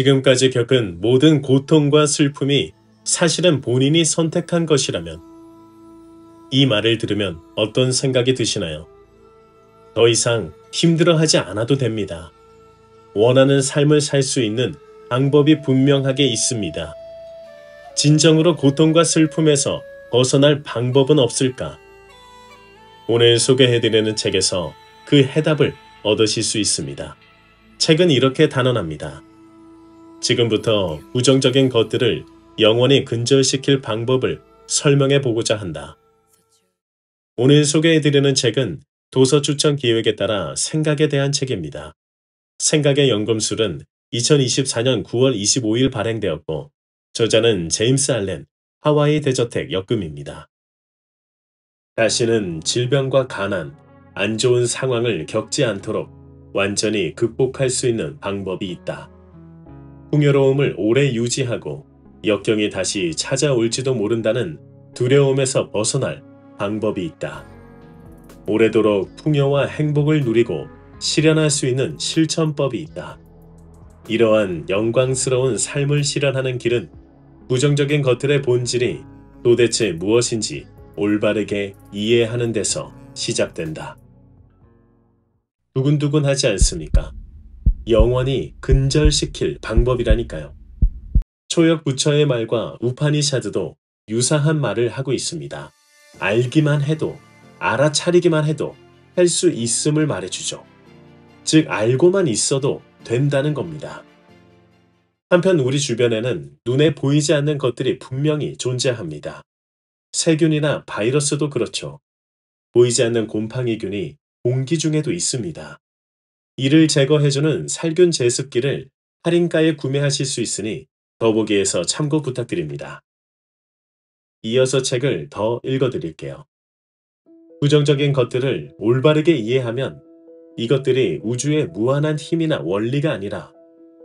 지금까지 겪은 모든 고통과 슬픔이 사실은 본인이 선택한 것이라면 이 말을 들으면 어떤 생각이 드시나요? 더 이상 힘들어하지 않아도 됩니다. 원하는 삶을 살 수 있는 방법이 분명하게 있습니다. 진정으로 고통과 슬픔에서 벗어날 방법은 없을까? 오늘 소개해드리는 책에서 그 해답을 얻으실 수 있습니다. 책은 이렇게 단언합니다. 지금부터 부정적인 것들을 영원히 근절시킬 방법을 설명해 보고자 한다. 오늘 소개해드리는 책은 도서 추천 기획에 따라 생각에 대한 책입니다. 생각의 연금술은 2024년 9월 25일 발행되었고 저자는 제임스 알렌 하와이 대저택 역금입니다. 다시는 질병과 가난, 안 좋은 상황을 겪지 않도록 완전히 극복할 수 있는 방법이 있다. 풍요로움을 오래 유지하고 역경이 다시 찾아올지도 모른다는 두려움에서 벗어날 방법이 있다. 오래도록 풍요와 행복을 누리고 실현할 수 있는 실천법이 있다. 이러한 영광스러운 삶을 실현하는 길은 부정적인 것들의 본질이 도대체 무엇인지 올바르게 이해하는 데서 시작된다. 두근두근하지 않습니까? 영원히 근절시킬 방법이라니까요. 초역 부처의 말과 우파니샤드도 유사한 말을 하고 있습니다. 알기만 해도, 알아차리기만 해도 할 수 있음을 말해주죠. 즉 알고만 있어도 된다는 겁니다. 한편 우리 주변에는 눈에 보이지 않는 것들이 분명히 존재합니다. 세균이나 바이러스도 그렇죠. 보이지 않는 곰팡이균이 공기 중에도 있습니다. 이를 제거해주는 살균 제습기를 할인가에 구매하실 수 있으니 더보기에서 참고 부탁드립니다. 이어서 책을 더 읽어드릴게요. 부정적인 것들을 올바르게 이해하면 이것들이 우주의 무한한 힘이나 원리가 아니라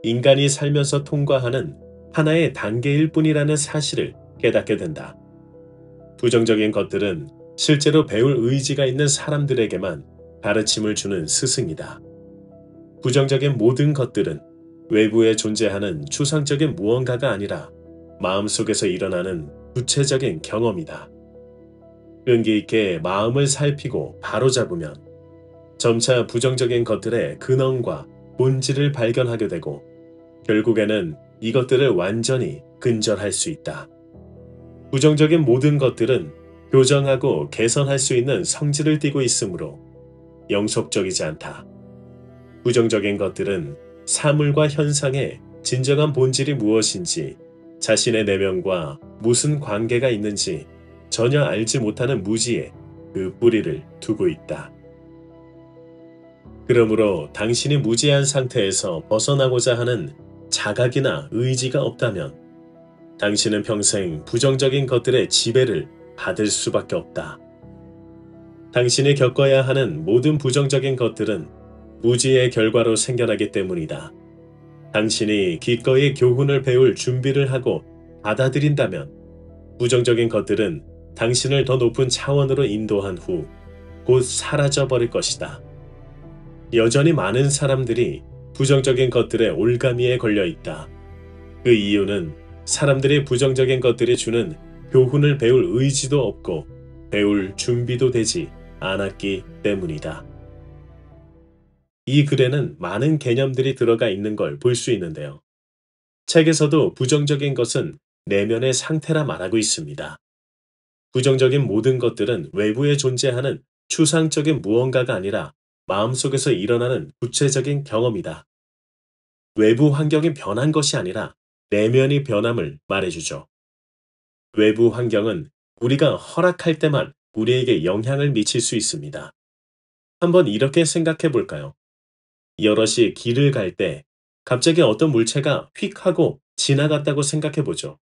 인간이 살면서 통과하는 하나의 단계일 뿐이라는 사실을 깨닫게 된다. 부정적인 것들은 실제로 배울 의지가 있는 사람들에게만 가르침을 주는 스승이다. 부정적인 모든 것들은 외부에 존재하는 추상적인 무언가가 아니라 마음속에서 일어나는 구체적인 경험이다. 끈기 있게 마음을 살피고 바로잡으면 점차 부정적인 것들의 근원과 본질을 발견하게 되고 결국에는 이것들을 완전히 근절할 수 있다. 부정적인 모든 것들은 교정하고 개선할 수 있는 성질을 띠고 있으므로 영속적이지 않다. 부정적인 것들은 사물과 현상의 진정한 본질이 무엇인지 자신의 내면과 무슨 관계가 있는지 전혀 알지 못하는 무지에 그 뿌리를 두고 있다. 그러므로 당신이 무지한 상태에서 벗어나고자 하는 자각이나 의지가 없다면 당신은 평생 부정적인 것들의 지배를 받을 수밖에 없다. 당신이 겪어야 하는 모든 부정적인 것들은 무지의 결과로 생겨나기 때문이다. 당신이 기꺼이 교훈을 배울 준비를 하고 받아들인다면 부정적인 것들은 당신을 더 높은 차원으로 인도한 후 곧 사라져버릴 것이다. 여전히 많은 사람들이 부정적인 것들의 올가미에 걸려 있다. 그 이유는 사람들이 부정적인 것들이 주는 교훈을 배울 의지도 없고 배울 준비도 되지 않았기 때문이다. 이 글에는 많은 개념들이 들어가 있는 걸 볼 수 있는데요. 책에서도 부정적인 것은 내면의 상태라 말하고 있습니다. 부정적인 모든 것들은 외부에 존재하는 추상적인 무언가가 아니라 마음속에서 일어나는 구체적인 경험이다. 외부 환경이 변한 것이 아니라 내면이 변함을 말해주죠. 외부 환경은 우리가 허락할 때만 우리에게 영향을 미칠 수 있습니다. 한번 이렇게 생각해 볼까요? 여럿이 길을 갈 때 갑자기 어떤 물체가 휙 하고 지나갔다고 생각해 보죠.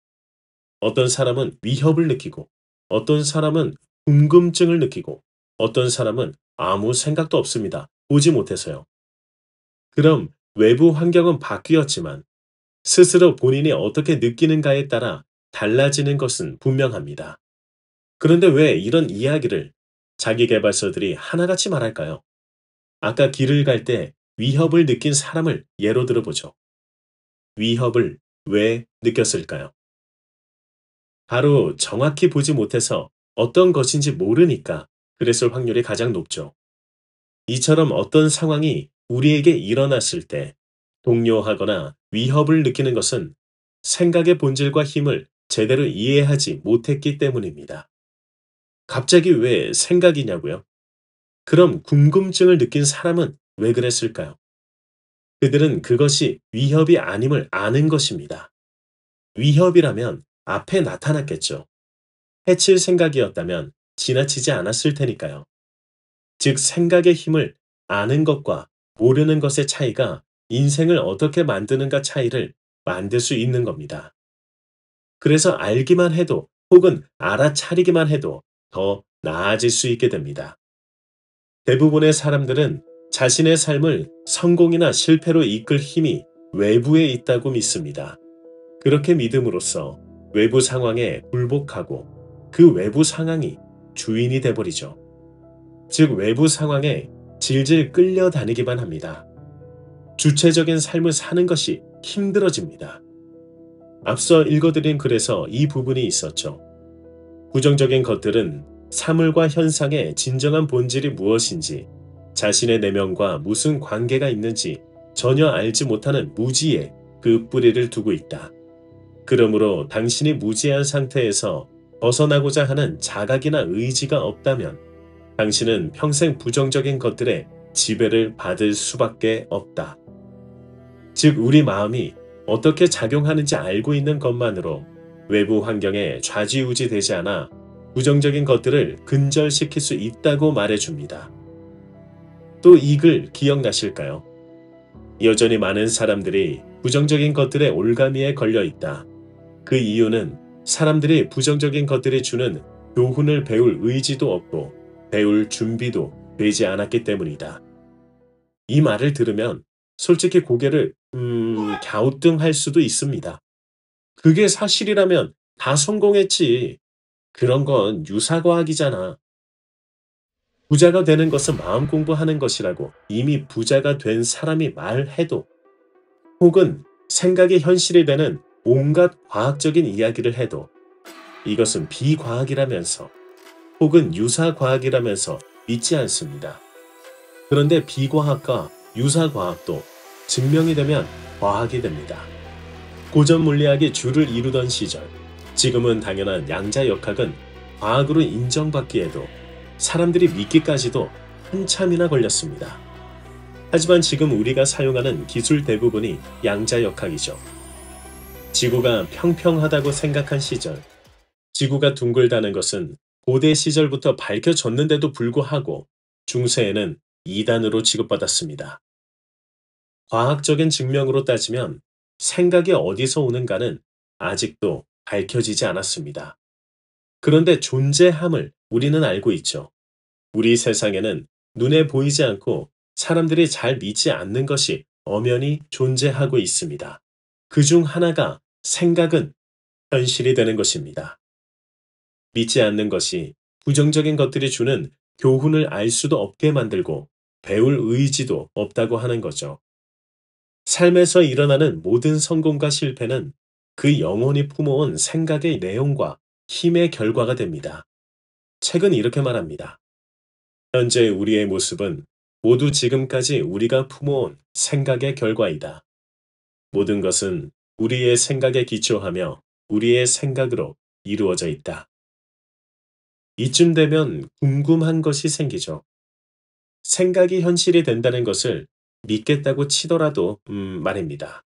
어떤 사람은 위협을 느끼고 어떤 사람은 궁금증을 느끼고 어떤 사람은 아무 생각도 없습니다. 보지 못해서요. 그럼 외부 환경은 바뀌었지만 스스로 본인이 어떻게 느끼는가에 따라 달라지는 것은 분명합니다. 그런데 왜 이런 이야기를 자기계발서들이 하나같이 말할까요? 아까 길을 갈 때 위협을 느낀 사람을 예로 들어보죠. 위협을 왜 느꼈을까요? 바로 정확히 보지 못해서 어떤 것인지 모르니까 그랬을 확률이 가장 높죠. 이처럼 어떤 상황이 우리에게 일어났을 때 동요하거나 위협을 느끼는 것은 생각의 본질과 힘을 제대로 이해하지 못했기 때문입니다. 갑자기 왜 생각이냐고요? 그럼 궁금증을 느낀 사람은 왜 그랬을까요? 그들은 그것이 위협이 아님을 아는 것입니다. 위협이라면 앞에 나타났겠죠. 해칠 생각이었다면 지나치지 않았을 테니까요. 즉, 생각의 힘을 아는 것과 모르는 것의 차이가 인생을 어떻게 만드는가 차이를 만들 수 있는 겁니다. 그래서 알기만 해도 혹은 알아차리기만 해도 더 나아질 수 있게 됩니다. 대부분의 사람들은 자신의 삶을 성공이나 실패로 이끌 힘이 외부에 있다고 믿습니다. 그렇게 믿음으로써 외부 상황에 굴복하고 그 외부 상황이 주인이 돼버리죠. 즉, 외부 상황에 질질 끌려다니기만 합니다. 주체적인 삶을 사는 것이 힘들어집니다. 앞서 읽어드린 글에서 이 부분이 있었죠. 부정적인 것들은 사물과 현상의 진정한 본질이 무엇인지, 자신의 내면과 무슨 관계가 있는지 전혀 알지 못하는 무지에 그 뿌리를 두고 있다. 그러므로 당신이 무지한 상태에서 벗어나고자 하는 자각이나 의지가 없다면 당신은 평생 부정적인 것들의 지배를 받을 수밖에 없다. 즉, 우리 마음이 어떻게 작용하는지 알고 있는 것만으로 외부 환경에 좌지우지 되지 않아 부정적인 것들을 근절시킬 수 있다고 말해줍니다. 또 이 글 기억나실까요? 여전히 많은 사람들이 부정적인 것들의 올가미에 걸려 있다. 그 이유는 사람들이 부정적인 것들이 주는 교훈을 배울 의지도 없고 배울 준비도 되지 않았기 때문이다. 이 말을 들으면 솔직히 고개를 갸우뚱할 수도 있습니다. 그게 사실이라면 다 성공했지. 그런 건 유사과학이잖아. 부자가 되는 것은 마음 공부하는 것이라고 이미 부자가 된 사람이 말해도, 혹은 생각이 현실이 되는 온갖 과학적인 이야기를 해도 이것은 비과학이라면서 혹은 유사과학이라면서 믿지 않습니다. 그런데 비과학과 유사과학도 증명이 되면 과학이 됩니다. 고전 물리학이 주를 이루던 시절, 지금은 당연한 양자역학은 과학으로 인정받기에도 사람들이 믿기까지도 한참이나 걸렸습니다. 하지만 지금 우리가 사용하는 기술 대부분이 양자역학이죠. 지구가 평평하다고 생각한 시절, 지구가 둥글다는 것은 고대 시절부터 밝혀졌는데도 불구하고 중세에는 이단으로 취급받았습니다. 과학적인 증명으로 따지면 생각이 어디서 오는가는 아직도 밝혀지지 않았습니다. 그런데 존재함을 우리는 알고 있죠. 우리 세상에는 눈에 보이지 않고 사람들이 잘 믿지 않는 것이 엄연히 존재하고 있습니다. 그 중 하나가 생각은 현실이 되는 것입니다. 믿지 않는 것이 부정적인 것들이 주는 교훈을 알 수도 없게 만들고 배울 의지도 없다고 하는 거죠. 삶에서 일어나는 모든 성공과 실패는 그 영혼이 품어온 생각의 내용과 힘의 결과가 됩니다. 책은 이렇게 말합니다. 현재 우리의 모습은 모두 지금까지 우리가 품어온 생각의 결과이다. 모든 것은 우리의 생각에 기초하며 우리의 생각으로 이루어져 있다. 이쯤 되면 궁금한 것이 생기죠. 생각이 현실이 된다는 것을 믿겠다고 치더라도 말입니다.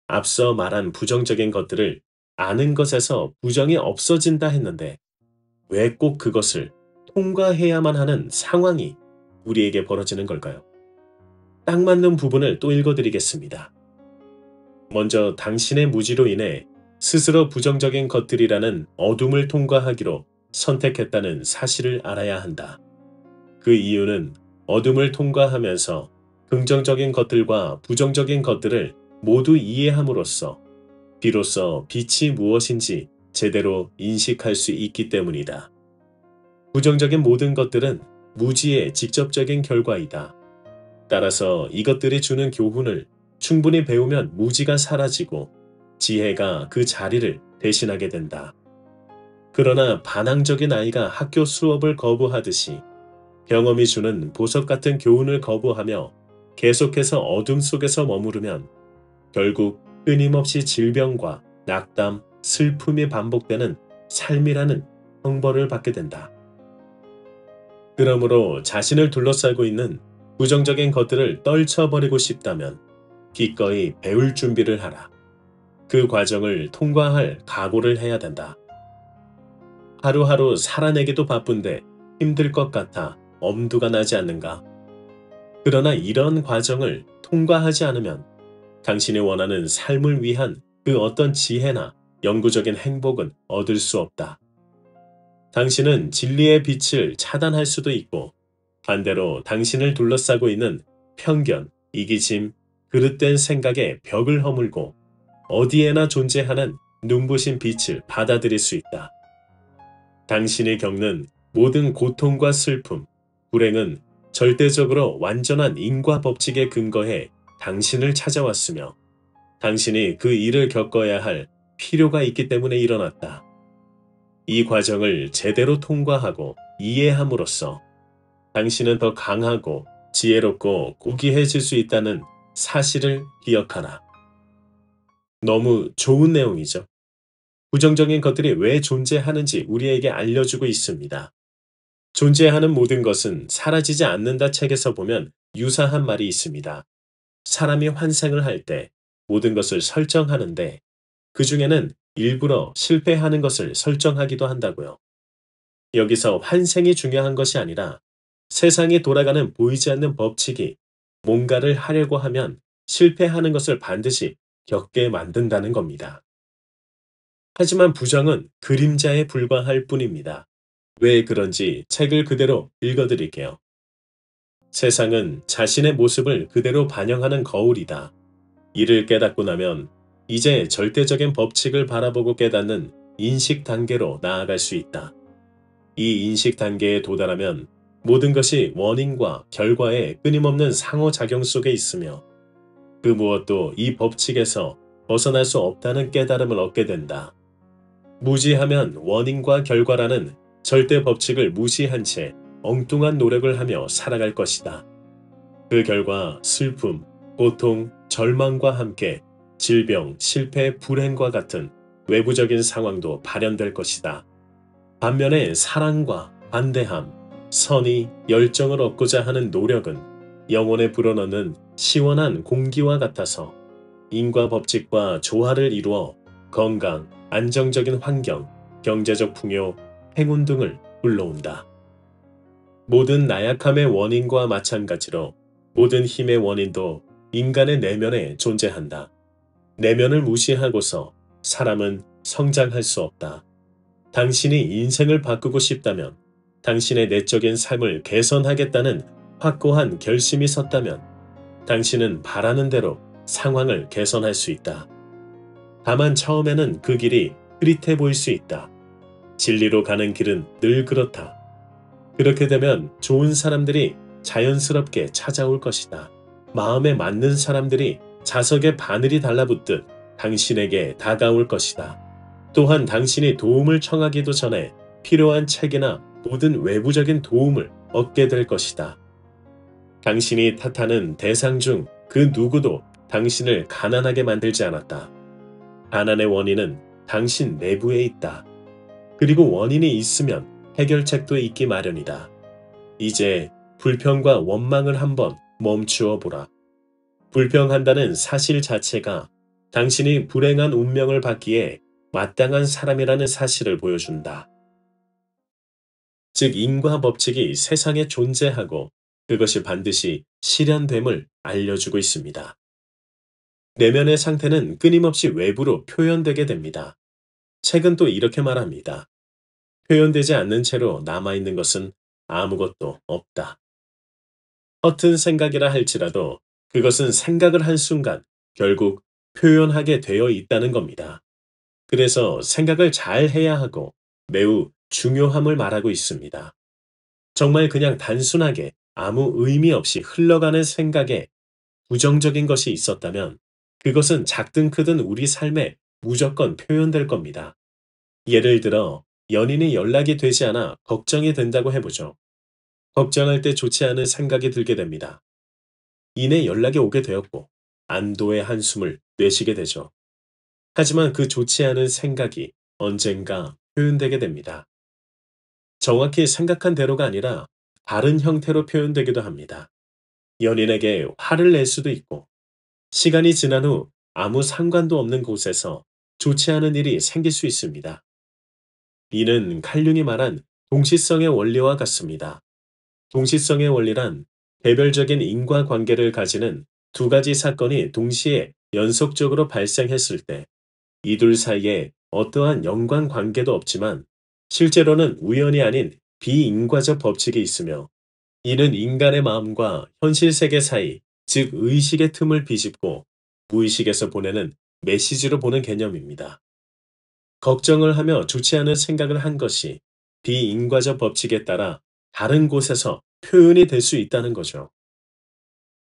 앞서 말한 부정적인 것들을 아는 것에서 부정이 없어진다 했는데 왜 꼭 그것을 통과해야만 하는 상황이 우리에게 벌어지는 걸까요? 딱 맞는 부분을 또 읽어드리겠습니다. 먼저 당신의 무지로 인해 스스로 부정적인 것들이라는 어둠을 통과하기로 선택했다는 사실을 알아야 한다. 그 이유는 어둠을 통과하면서 긍정적인 것들과 부정적인 것들을 모두 이해함으로써 비로소 빛이 무엇인지 제대로 인식할 수 있기 때문이다. 부정적인 모든 것들은 무지의 직접적인 결과이다. 따라서 이것들이 주는 교훈을 충분히 배우면 무지가 사라지고 지혜가 그 자리를 대신하게 된다. 그러나 반항적인 아이가 학교 수업을 거부하듯이 경험이 주는 보석 같은 교훈을 거부하며 계속해서 어둠 속에서 머무르면 결국 끊임없이 질병과 낙담, 슬픔이 반복되는 삶이라는 형벌을 받게 된다. 그러므로 자신을 둘러싸고 있는 부정적인 것들을 떨쳐버리고 싶다면 기꺼이 배울 준비를 하라. 그 과정을 통과할 각오를 해야 된다. 하루하루 살아내기도 바쁜데 힘들 것 같아 엄두가 나지 않는가? 그러나 이런 과정을 통과하지 않으면 당신이 원하는 삶을 위한 그 어떤 지혜나 영구적인 행복은 얻을 수 없다. 당신은 진리의 빛을 차단할 수도 있고 반대로 당신을 둘러싸고 있는 편견, 이기심, 그릇된 생각에 벽을 허물고 어디에나 존재하는 눈부신 빛을 받아들일 수 있다. 당신이 겪는 모든 고통과 슬픔, 불행은 절대적으로 완전한 인과 법칙에 근거해 당신을 찾아왔으며 당신이 그 일을 겪어야 할 필요가 있기 때문에 일어났다. 이 과정을 제대로 통과하고 이해함으로써 당신은 더 강하고 지혜롭고 고귀해질 수 있다는 사실을 기억하라. 너무 좋은 내용이죠. 부정적인 것들이 왜 존재하는지 우리에게 알려주고 있습니다. 존재하는 모든 것은 사라지지 않는다 책에서 보면 유사한 말이 있습니다. 사람이 환생을 할 때 모든 것을 설정하는데 그 중에는 일부러 실패하는 것을 설정하기도 한다고요. 여기서 환생이 중요한 것이 아니라 세상이 돌아가는 보이지 않는 법칙이 뭔가를 하려고 하면 실패하는 것을 반드시 겪게 만든다는 겁니다. 하지만 부정은 그림자에 불과할 뿐입니다. 왜 그런지 책을 그대로 읽어드릴게요. 세상은 자신의 모습을 그대로 반영하는 거울이다. 이를 깨닫고 나면 이제 절대적인 법칙을 바라보고 깨닫는 인식 단계로 나아갈 수 있다. 이 인식 단계에 도달하면 모든 것이 원인과 결과의 끊임없는 상호작용 속에 있으며 그 무엇도 이 법칙에서 벗어날 수 없다는 깨달음을 얻게 된다. 무지하면 원인과 결과라는 절대 법칙을 무시한 채 엉뚱한 노력을 하며 살아갈 것이다. 그 결과 슬픔, 고통, 절망과 함께 질병, 실패, 불행과 같은 외부적인 상황도 발현될 것이다. 반면에 사랑과 반대함, 선의, 열정을 얻고자 하는 노력은 영혼에 불어넣는 시원한 공기와 같아서 인과 법칙과 조화를 이루어 건강, 안정적인 환경, 경제적 풍요, 행운 등을 불러온다. 모든 나약함의 원인과 마찬가지로 모든 힘의 원인도 인간의 내면에 존재한다. 내면을 무시하고서 사람은 성장할 수 없다. 당신이 인생을 바꾸고 싶다면, 당신의 내적인 삶을 개선하겠다는 확고한 결심이 섰다면 당신은 바라는 대로 상황을 개선할 수 있다. 다만 처음에는 그 길이 흐릿해 보일 수 있다. 진리로 가는 길은 늘 그렇다. 그렇게 되면 좋은 사람들이 자연스럽게 찾아올 것이다. 마음에 맞는 사람들이 자석에 바늘이 달라붙듯 당신에게 다가올 것이다. 또한 당신이 도움을 청하기도 전에 필요한 책이나 모든 외부적인 도움을 얻게 될 것이다. 당신이 탓하는 대상 중 그 누구도 당신을 가난하게 만들지 않았다. 가난의 원인은 당신 내부에 있다. 그리고 원인이 있으면 해결책도 있기 마련이다. 이제 불평과 원망을 한번 멈추어 보라. 불평한다는 사실 자체가 당신이 불행한 운명을 받기에 마땅한 사람이라는 사실을 보여준다. 즉 인과 법칙이 세상에 존재하고 그것이 반드시 실현됨을 알려주고 있습니다. 내면의 상태는 끊임없이 외부로 표현되게 됩니다. 책은 또 이렇게 말합니다. 표현되지 않는 채로 남아있는 것은 아무것도 없다. 허튼 생각이라 할지라도 그것은 생각을 한 순간 결국 표현하게 되어 있다는 겁니다. 그래서 생각을 잘 해야 하고 매우 중요함을 말하고 있습니다. 정말 그냥 단순하게 아무 의미 없이 흘러가는 생각에 부정적인 것이 있었다면 그것은 작든 크든 우리 삶에 무조건 표현될 겁니다. 예를 들어 연인이 연락이 되지 않아 걱정이 된다고 해보죠. 걱정할 때 좋지 않은 생각이 들게 됩니다. 이내 연락이 오게 되었고 안도의 한숨을 내쉬게 되죠. 하지만 그 좋지 않은 생각이 언젠가 표현되게 됩니다. 정확히 생각한 대로가 아니라 다른 형태로 표현되기도 합니다. 연인에게 화를 낼 수도 있고 시간이 지난 후 아무 상관도 없는 곳에서 좋지 않은 일이 생길 수 있습니다. 이는 칼융이 말한 동시성의 원리와 같습니다. 동시성의 원리란 개별적인 인과관계를 가지는 두 가지 사건이 동시에 연속적으로 발생했을 때 이둘 사이에 어떠한 연관관계도 없지만 실제로는 우연이 아닌 비인과적 법칙이 있으며 이는 인간의 마음과 현실 세계 사이, 즉 의식의 틈을 비집고 무의식에서 보내는 메시지로 보는 개념입니다. 걱정을 하며 좋지 않은 생각을 한 것이 비인과적 법칙에 따라 다른 곳에서 표현이 될 수 있다는 거죠.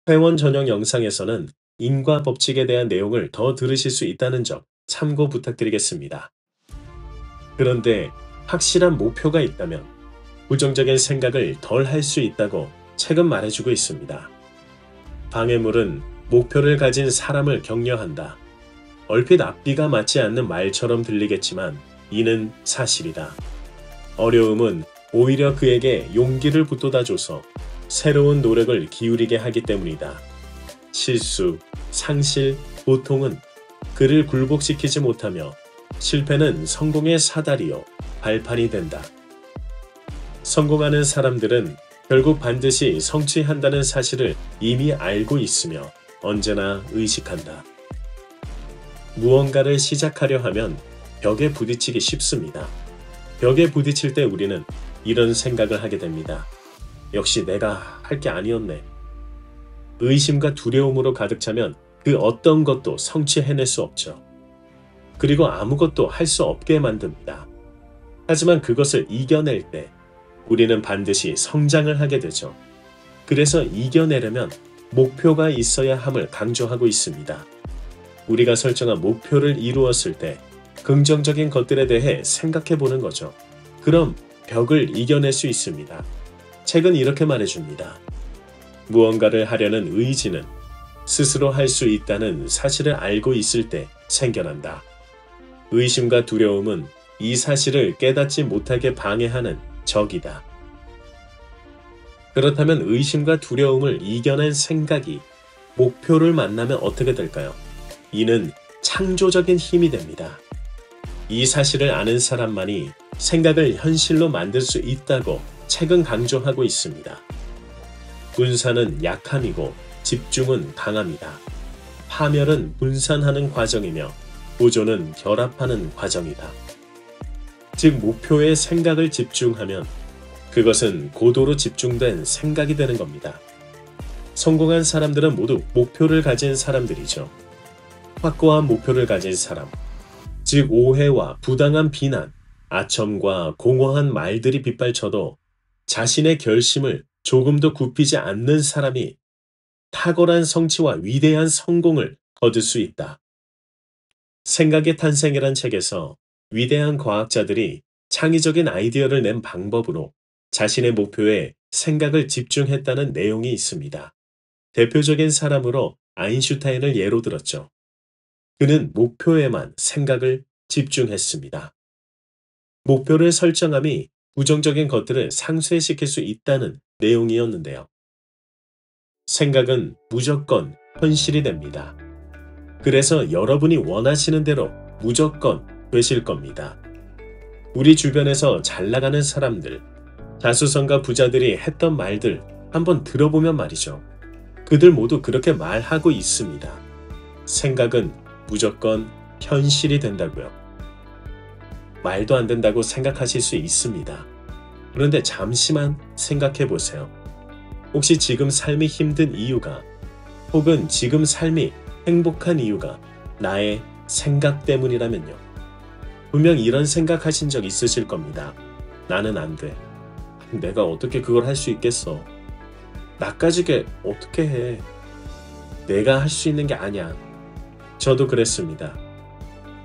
회원 전용 영상에서는 인과 법칙에 대한 내용을 더 들으실 수 있다는 점 참고 부탁드리겠습니다. 그런데 확실한 목표가 있다면 부정적인 생각을 덜 할 수 있다고 책은 말해주고 있습니다. 방해물은 목표를 가진 사람을 격려한다. 얼핏 앞뒤가 맞지 않는 말처럼 들리겠지만 이는 사실이다. 어려움은 오히려 그에게 용기를 북돋아줘서 새로운 노력을 기울이게 하기 때문이다. 실수, 상실, 고통은 그를 굴복시키지 못하며 실패는 성공의 사다리요, 발판이 된다. 성공하는 사람들은 결국 반드시 성취한다는 사실을 이미 알고 있으며 언제나 의식한다. 무언가를 시작하려 하면 벽에 부딪히기 쉽습니다. 벽에 부딪힐 때 우리는 이런 생각을 하게 됩니다. 역시 내가 할 게 아니었네. 의심과 두려움으로 가득 차면 그 어떤 것도 성취해낼 수 없죠. 그리고 아무것도 할 수 없게 만듭니다. 하지만 그것을 이겨낼 때 우리는 반드시 성장을 하게 되죠. 그래서 이겨내려면 목표가 있어야 함을 강조하고 있습니다. 우리가 설정한 목표를 이루었을 때 긍정적인 것들에 대해 생각해 보는 거죠. 그럼 벽을 이겨낼 수 있습니다. 책은 이렇게 말해줍니다. 무언가를 하려는 의지는 스스로 할 수 있다는 사실을 알고 있을 때 생겨난다. 의심과 두려움은 이 사실을 깨닫지 못하게 방해하는 적이다. 그렇다면 의심과 두려움을 이겨낸 생각이 목표를 만나면 어떻게 될까요? 이는 창조적인 힘이 됩니다. 이 사실을 아는 사람만이 생각을 현실로 만들 수 있다고 책은 강조하고 있습니다. 분산은 약함이고 집중은 강함이다. 파멸은 분산하는 과정이며 보존은 결합하는 과정이다. 즉 목표에 생각을 집중하면 그것은 고도로 집중된 생각이 되는 겁니다. 성공한 사람들은 모두 목표를 가진 사람들이죠. 확고한 목표를 가진 사람, 즉 오해와 부당한 비난, 아첨과 공허한 말들이 빗발쳐도 자신의 결심을 조금도 굽히지 않는 사람이 탁월한 성취와 위대한 성공을 거둘 수 있다. 생각의 탄생이란 책에서 위대한 과학자들이 창의적인 아이디어를 낸 방법으로 자신의 목표에 생각을 집중했다는 내용이 있습니다. 대표적인 사람으로 아인슈타인을 예로 들었죠. 그는 목표에만 생각을 집중했습니다. 목표를 설정함이 부정적인 것들을 상쇄시킬 수 있다는 내용이었는데요. 생각은 무조건 현실이 됩니다. 그래서 여러분이 원하시는 대로 무조건 되실 겁니다. 우리 주변에서 잘 나가는 사람들, 자수성가 부자들이 했던 말들 한번 들어보면 말이죠. 그들 모두 그렇게 말하고 있습니다. 생각은 무조건 현실이 된다고요. 말도 안 된다고 생각하실 수 있습니다. 그런데 잠시만 생각해 보세요. 혹시 지금 삶이 힘든 이유가 혹은 지금 삶이 행복한 이유가 나의 생각 때문이라면요. 분명 이런 생각하신 적 있으실 겁니다. 나는 안 돼. 내가 어떻게 그걸 할 수 있겠어. 나까지게 어떻게 해. 내가 할 수 있는 게 아니야. 저도 그랬습니다.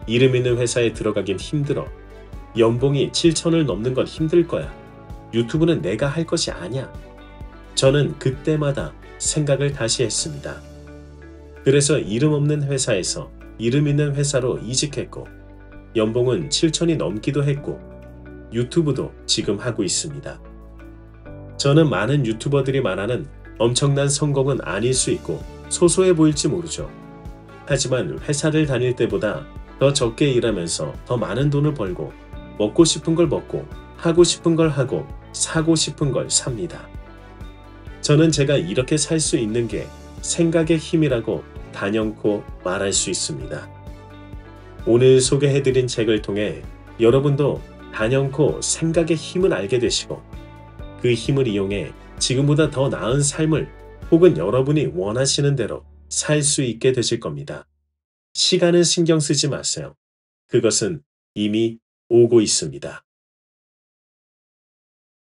이름 있는 회사에 들어가긴 힘들어. 연봉이 7천을 넘는 건 힘들 거야. 유튜브는 내가 할 것이 아니야. 저는 그때마다 생각을 다시 했습니다. 그래서 이름 없는 회사에서 이름 있는 회사로 이직했고, 연봉은 7천이 넘기도 했고, 유튜브도 지금 하고 있습니다. 저는 많은 유튜버들이 말하는 엄청난 성공은 아닐 수 있고 소소해 보일지 모르죠. 하지만 회사를 다닐 때보다 더 적게 일하면서 더 많은 돈을 벌고, 먹고 싶은 걸 먹고, 하고 싶은 걸 하고, 사고 싶은 걸 삽니다. 저는 제가 이렇게 살 수 있는 게 생각의 힘이라고 단연코 말할 수 있습니다. 오늘 소개해드린 책을 통해 여러분도 단연코 생각의 힘을 알게 되시고, 그 힘을 이용해 지금보다 더 나은 삶을 혹은 여러분이 원하시는 대로 살 수 있게 되실 겁니다. 시간은 신경 쓰지 마세요. 그것은 이미 오고 있습니다.